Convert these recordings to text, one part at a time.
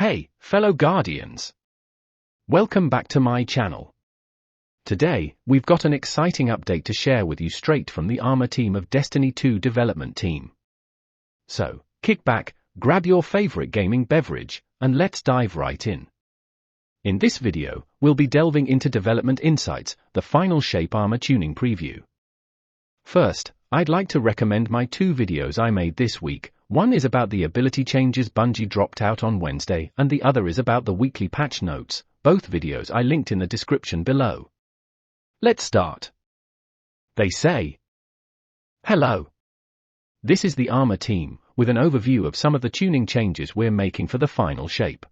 Hey, fellow Guardians! Welcome back to my channel. Today, we've got an exciting update to share with you straight from the Armor team of Destiny 2 development team. So, kick back, grab your favorite gaming beverage, and let's dive right in. In this video, we'll be delving into development insights, the final shape armor tuning preview. First, I'd like to recommend my two videos I made this week. One is about the ability changes Bungie dropped out on Wednesday, and the other is about the weekly patch notes. Both videos I linked in the description below. Let's start. They say, hello. This is the Armor team, with an overview of some of the tuning changes we're making for the final shape.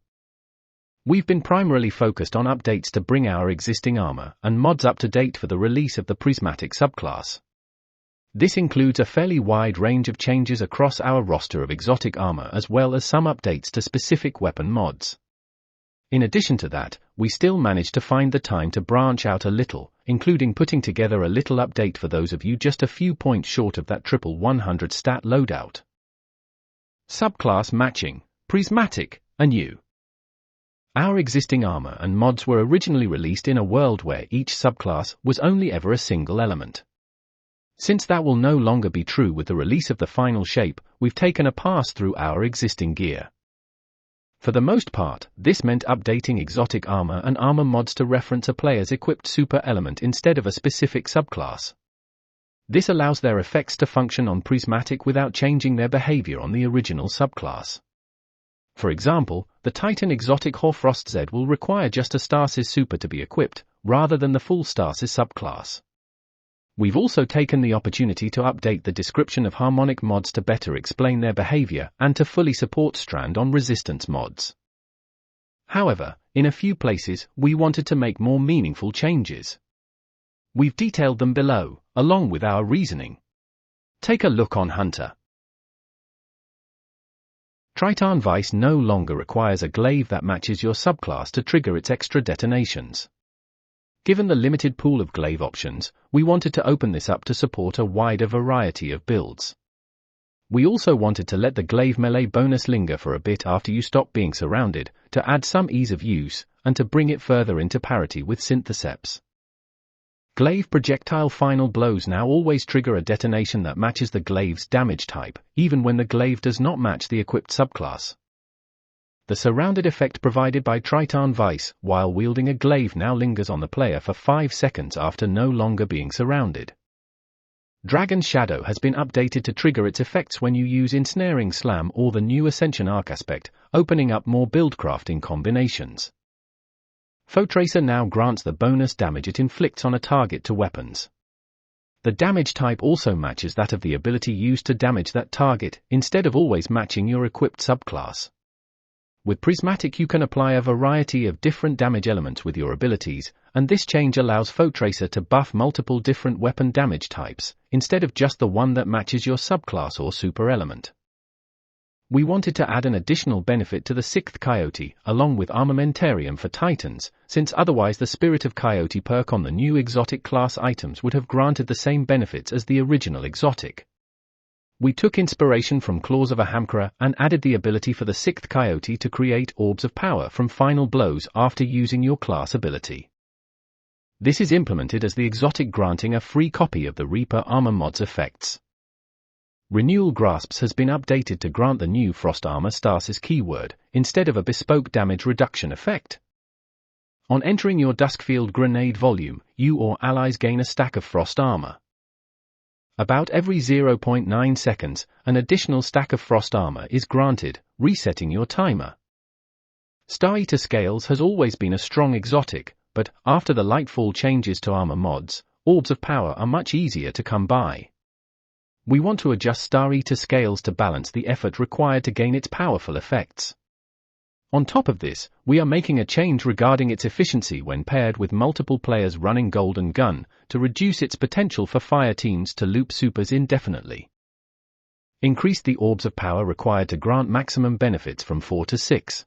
We've been primarily focused on updates to bring our existing armor and mods up to date for the release of the Prismatic subclass. This includes a fairly wide range of changes across our roster of exotic armor as well as some updates to specific weapon mods. In addition to that, we still managed to find the time to branch out a little, including putting together a little update for those of you just a few points short of that triple 100 stat loadout. Subclass matching, Prismatic, anew. Our existing armor and mods were originally released in a world where each subclass was only ever a single element. Since that will no longer be true with the release of the final shape, we've taken a pass through our existing gear. For the most part, this meant updating exotic armor and armor mods to reference a player's equipped super element instead of a specific subclass. This allows their effects to function on Prismatic without changing their behavior on the original subclass. For example, the Titan exotic Hoarfrost Z will require just a Stasis super to be equipped, rather than the full Stasis subclass. We've also taken the opportunity to update the description of harmonic mods to better explain their behavior and to fully support strand-on resistance mods. However, in a few places, we wanted to make more meaningful changes. We've detailed them below, along with our reasoning. Take a look on Hunter. Triton Vice no longer requires a glaive that matches your subclass to trigger its extra detonations. Given the limited pool of glaive options, we wanted to open this up to support a wider variety of builds. We also wanted to let the glaive melee bonus linger for a bit after you stop being surrounded, to add some ease of use, and to bring it further into parity with Syntheseps. Glaive projectile final blows now always trigger a detonation that matches the glaive's damage type, even when the glaive does not match the equipped subclass. The surrounded effect provided by Triton Vice while wielding a glaive now lingers on the player for 5 seconds after no longer being surrounded. Dragon Shadow has been updated to trigger its effects when you use Ensnaring Slam or the new Ascension Arc aspect, opening up more build-crafting combinations. Foetracer now grants the bonus damage it inflicts on a target to weapons. The damage type also matches that of the ability used to damage that target, instead of always matching your equipped subclass. With Prismatic you can apply a variety of different damage elements with your abilities, and this change allows Foetracer to buff multiple different weapon damage types, instead of just the one that matches your subclass or super element. We wanted to add an additional benefit to the 6th Coyote, along with Armamentarium for Titans, since otherwise the Spirit of Coyote perk on the new exotic class items would have granted the same benefits as the original exotic. We took inspiration from Claws of a Hamkra and added the ability for the 6th Coyote to create orbs of power from final blows after using your class ability. This is implemented as the exotic granting a free copy of the Reaper Armor mod's effects. Renewal Grasps has been updated to grant the new Frost Armor Stasis keyword, instead of a bespoke damage reduction effect. On entering your Duskfield grenade volume, you or allies gain a stack of Frost Armor. About every 0.9 seconds, an additional stack of Frost Armor is granted, resetting your timer. Star Eater Scales has always been a strong exotic, but after the Lightfall changes to armor mods, orbs of power are much easier to come by. We want to adjust Star Eater Scales to balance the effort required to gain its powerful effects. On top of this, we are making a change regarding its efficiency when paired with multiple players running Golden Gun, to reduce its potential for fire teams to loop supers indefinitely. Increase the orbs of power required to grant maximum benefits from 4 to 6.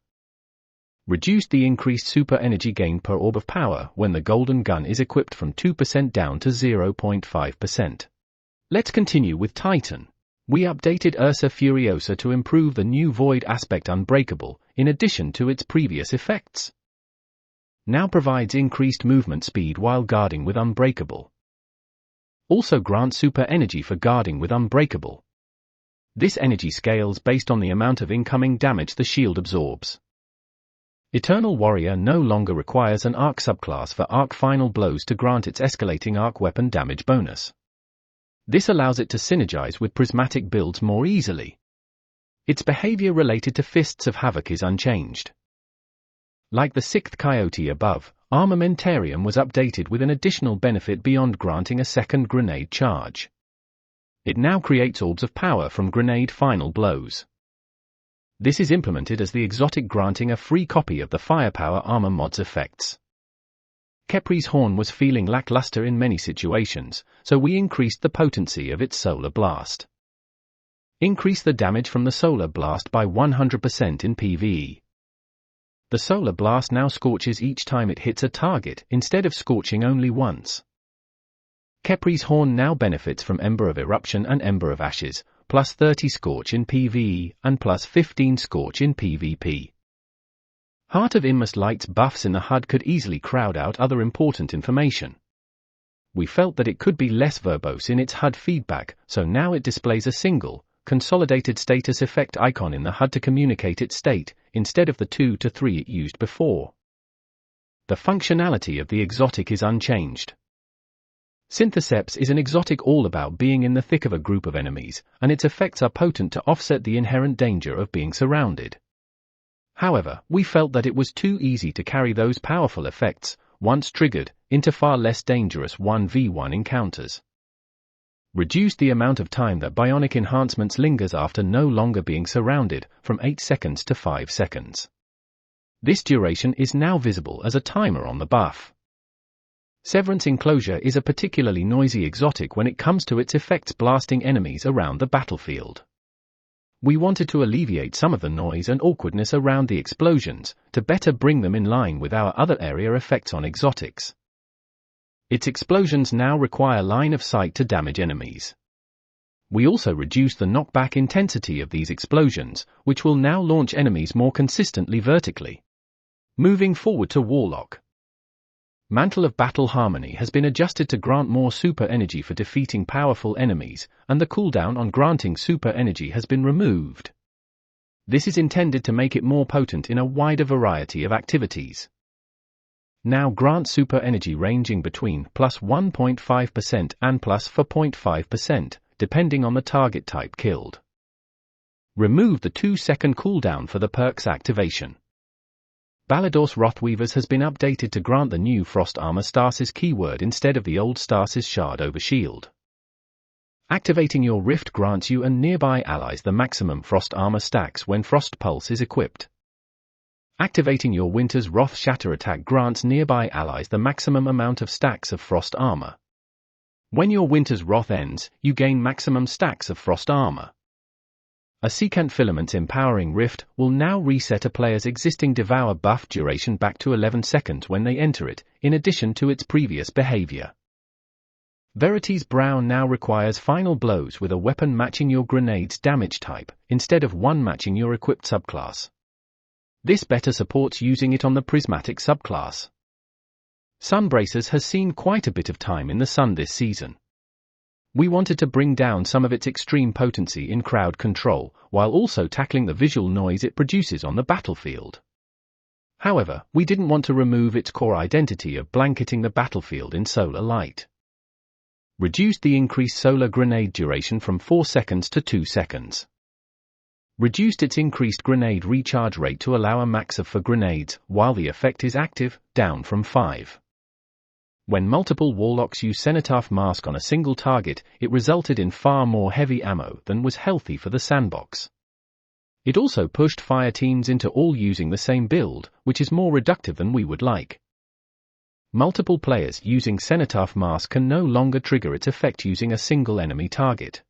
Reduced the increased super energy gain per orb of power when the Golden Gun is equipped from 2% down to 0.5%. Let's continue with Titan. We updated Ursa Furiosa to improve the new Void aspect Unbreakable, in addition to its previous effects. Now provides increased movement speed while guarding with Unbreakable. Also grants super energy for guarding with Unbreakable. This energy scales based on the amount of incoming damage the shield absorbs. Eternal Warrior no longer requires an arc subclass for arc final blows to grant its escalating arc weapon damage bonus. This allows it to synergize with prismatic builds more easily. Its behavior related to Fists of Havoc is unchanged. Like the 6th Coyote above, Armamentarium was updated with an additional benefit beyond granting a second grenade charge. It now creates orbs of power from grenade final blows. This is implemented as the exotic, granting a free copy of the Firepower Armor mod's effects. Kepri's Horn was feeling lackluster in many situations, so we increased the potency of its Solar Blast. Increase the damage from the Solar Blast by 100% in PvE. The Solar Blast now scorches each time it hits a target, instead of scorching only once. Kepri's Horn now benefits from Ember of Eruption and Ember of Ashes, plus 30 Scorch in PvE, and plus 15 Scorch in PvP. Heart of Immus Light's buffs in the HUD could easily crowd out other important information. We felt that it could be less verbose in its HUD feedback, so now it displays a single, consolidated status effect icon in the HUD to communicate its state, instead of the 2 to 3 it used before. The functionality of the exotic is unchanged. Syntheseps is an exotic all about being in the thick of a group of enemies, and its effects are potent to offset the inherent danger of being surrounded. However, we felt that it was too easy to carry those powerful effects, once triggered, into far less dangerous 1v1 encounters. Reduced the amount of time that bionic enhancements lingers after no longer being surrounded, from 8 seconds to 5 seconds. This duration is now visible as a timer on the buff. Severance Enclosure is a particularly noisy exotic when it comes to its effects blasting enemies around the battlefield. We wanted to alleviate some of the noise and awkwardness around the explosions, to better bring them in line with our other area effects on exotics. Its explosions now require line of sight to damage enemies. We also reduced the knockback intensity of these explosions, which will now launch enemies more consistently vertically. Moving forward to Warlock. Mantle of Battle Harmony has been adjusted to grant more super energy for defeating powerful enemies, and the cooldown on granting super energy has been removed. This is intended to make it more potent in a wider variety of activities. Now grant super energy ranging between plus 1.5% and plus 4.5%, depending on the target type killed. Remove the 2-second cooldown for the perk's activation. Balador's Wrathweavers has been updated to grant the new Frost Armor Stasis keyword instead of the old Stasis Shard over Shield. Activating your Rift grants you and nearby allies the maximum Frost Armor stacks when Frost Pulse is equipped. Activating your Winter's Wrath Shatter attack grants nearby allies the maximum amount of stacks of Frost Armor. When your Winter's Wrath ends, you gain maximum stacks of Frost Armor. A Secant Filament's Empowering Rift will now reset a player's existing Devour buff duration back to 11 seconds when they enter it, in addition to its previous behavior. Verity's Brow now requires final blows with a weapon matching your grenade's damage type, instead of one matching your equipped subclass. This better supports using it on the Prismatic subclass. Sunbracers has seen quite a bit of time in the sun this season. We wanted to bring down some of its extreme potency in crowd control, while also tackling the visual noise it produces on the battlefield. However, we didn't want to remove its core identity of blanketing the battlefield in solar light. Reduced the increased solar grenade duration from 4 seconds to 2 seconds. Reduced its increased grenade recharge rate to allow a max of 4 grenades, while the effect is active, down from 5. When multiple Warlocks use Cenotaph Mask on a single target, it resulted in far more heavy ammo than was healthy for the sandbox. It also pushed fire teams into all using the same build, which is more reductive than we would like. Multiple players using Cenotaph Mask can no longer trigger its effect using a single enemy target.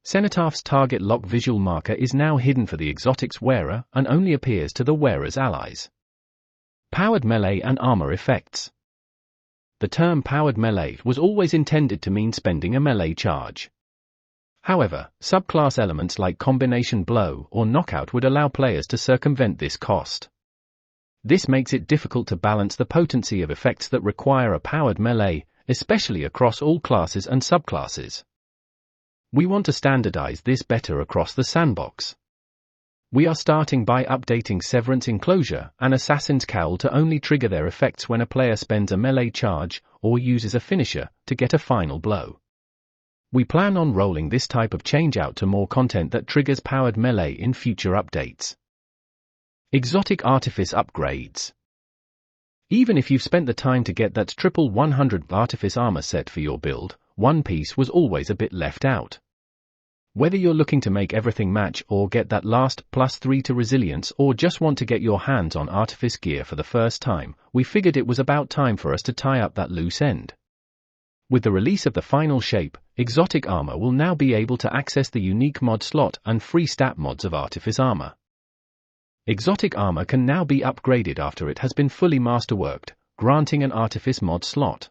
Cenotaph's target lock visual marker is now hidden for the exotic's wearer and only appears to the wearer's allies. Powered melee and armor effects. The term powered melee was always intended to mean spending a melee charge. However, subclass elements like Combination Blow or Knockout would allow players to circumvent this cost. This makes it difficult to balance the potency of effects that require a powered melee, especially across all classes and subclasses. We want to standardize this better across the sandbox. We are starting by updating Severance Enclosure and Assassin's Cowl to only trigger their effects when a player spends a melee charge or uses a finisher to get a final blow. We plan on rolling this type of change out to more content that triggers powered melee in future updates. Exotic Artifice upgrades. Even if you've spent the time to get that triple 100 Artifice armor set for your build, one piece was always a bit left out. Whether you're looking to make everything match or get that last +3 to resilience or just want to get your hands on Artifice gear for the first time, we figured it was about time for us to tie up that loose end. With the release of the final shape, Exotic Armor will now be able to access the unique mod slot and free stat mods of Artifice Armor. Exotic Armor can now be upgraded after it has been fully masterworked, granting an Artifice mod slot.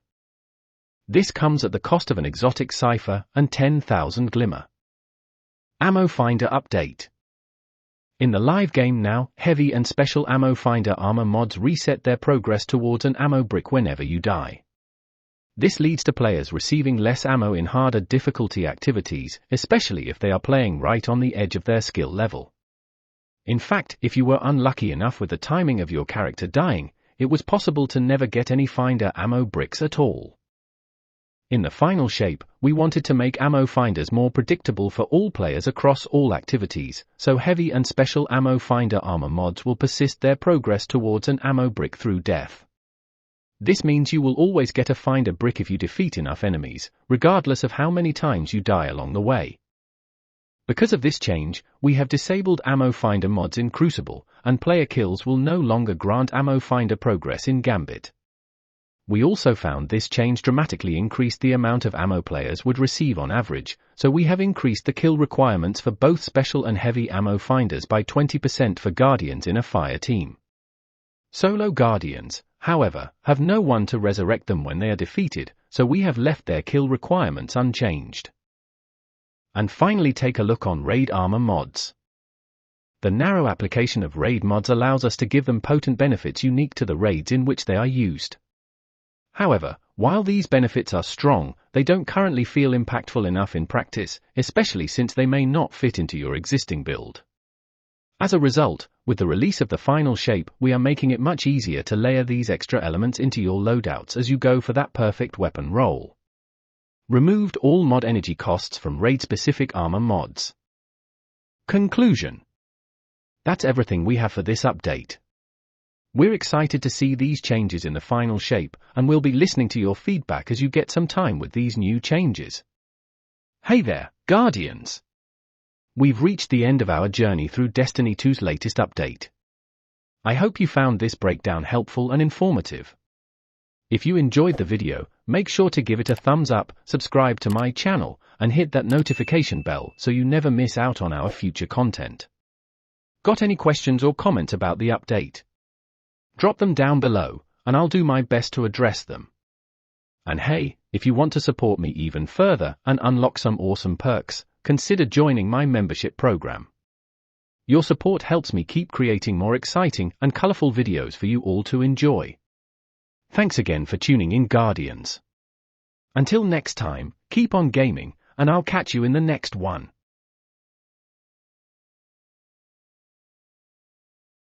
This comes at the cost of an exotic cipher and 10,000 glimmer. Ammo Finder update. In the live game now, heavy and special Ammo Finder armor mods reset their progress towards an ammo brick whenever you die. This leads to players receiving less ammo in harder difficulty activities, especially if they are playing right on the edge of their skill level. In fact, if you were unlucky enough with the timing of your character dying, it was possible to never get any Finder ammo bricks at all. In the final shape, we wanted to make ammo finders more predictable for all players across all activities, so heavy and special ammo finder armor mods will persist their progress towards an ammo brick through death. This means you will always get a finder brick if you defeat enough enemies, regardless of how many times you die along the way. Because of this change, we have disabled ammo finder mods in Crucible, and player kills will no longer grant ammo finder progress in Gambit. We also found this change dramatically increased the amount of ammo players would receive on average, so we have increased the kill requirements for both special and heavy ammo finders by 20% for Guardians in a fire team. Solo Guardians, however, have no one to resurrect them when they are defeated, so we have left their kill requirements unchanged. And finally, take a look on raid armor mods. The narrow application of raid mods allows us to give them potent benefits unique to the raids in which they are used. However, while these benefits are strong, they don't currently feel impactful enough in practice, especially since they may not fit into your existing build. As a result, with the release of the final shape, we are making it much easier to layer these extra elements into your loadouts as you go for that perfect weapon roll. Removed all mod energy costs from raid-specific armor mods. Conclusion. That's everything we have for this update. We're excited to see these changes in the final shape, and we'll be listening to your feedback as you get some time with these new changes. Hey there, Guardians! We've reached the end of our journey through Destiny 2's latest update. I hope you found this breakdown helpful and informative. If you enjoyed the video, make sure to give it a thumbs up, subscribe to my channel, and hit that notification bell so you never miss out on our future content. Got any questions or comments about the update? Drop them down below, and I'll do my best to address them. And hey, if you want to support me even further and unlock some awesome perks, consider joining my membership program. Your support helps me keep creating more exciting and colorful videos for you all to enjoy. Thanks again for tuning in, Guardians. Until next time, keep on gaming, and I'll catch you in the next one.